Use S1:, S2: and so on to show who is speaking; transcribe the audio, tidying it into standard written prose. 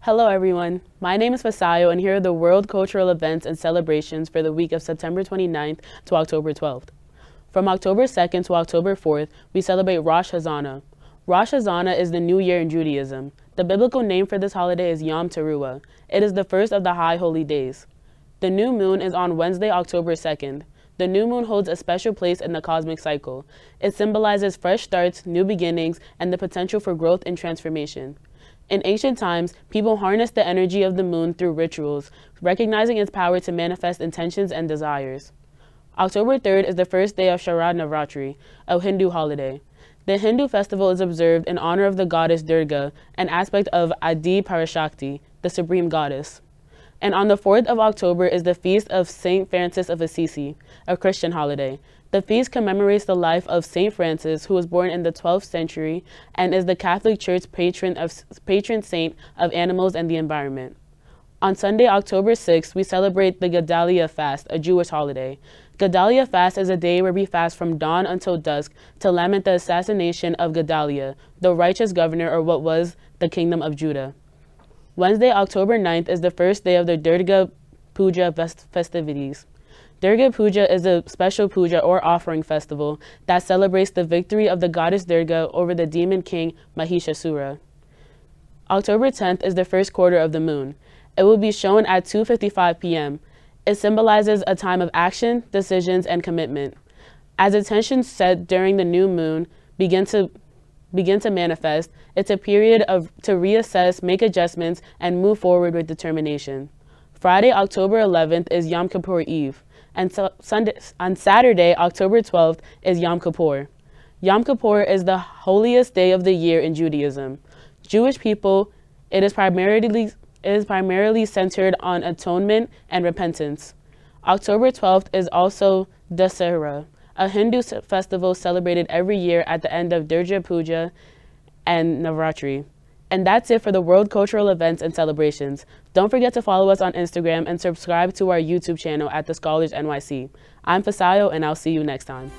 S1: Hello everyone, my name is Fasayo and here are the world cultural events and celebrations for the week of September 29th to October 12th. From October 2nd to October 4th, we celebrate Rosh Hashanah. Rosh Hashanah is the new year in Judaism. The biblical name for this holiday is Yom Teruah. It is the first of the high holy days. The new moon is on Wednesday, October 2nd. The new moon holds a special place in the cosmic cycle. It symbolizes fresh starts, new beginnings, and the potential for growth and transformation. In ancient times, people harnessed the energy of the moon through rituals, recognizing its power to manifest intentions and desires. October 3rd is the first day of Sharad Navratri, a Hindu holiday. The Hindu festival is observed in honor of the goddess Durga, an aspect of Adi Parashakti, the supreme goddess. And on the 4th of October is the feast of Saint Francis of Assisi, a Christian holiday. The feast commemorates the life of Saint Francis, who was born in the 12th century and is the Catholic Church's patron saint of animals and the environment. On Sunday, October 6th, we celebrate the Gedalia fast, a Jewish holiday. Gedalia fast is a day where we fast from dawn until dusk to lament the assassination of Gedalia, the righteous governor or what was the kingdom of Judah. Wednesday, October 9th is the first day of the Durga Puja festivities. Durga Puja is a special puja or offering festival that celebrates the victory of the goddess Durga over the demon king Mahishasura. October 10th is the first quarter of the moon. It will be shown at 2:55 p.m. It symbolizes a time of action, decisions, and commitment. As intentions set during the new moon begin to manifest, it's a period to reassess, make adjustments, and move forward with determination. Friday, October 11th is Yom Kippur Eve, and on Saturday, October 12th is Yom Kippur. Yom Kippur is the holiest day of the year in Judaism. Jewish people, it is primarily centered on atonement and repentance. October 12th is also Dussehra, a Hindu festival celebrated every year at the end of Durga Puja and Navratri. And that's it for the world cultural events and celebrations. Don't forget to follow us on Instagram and subscribe to our YouTube channel at The Scholars NYC. I'm Fasayo, and I'll see you next time.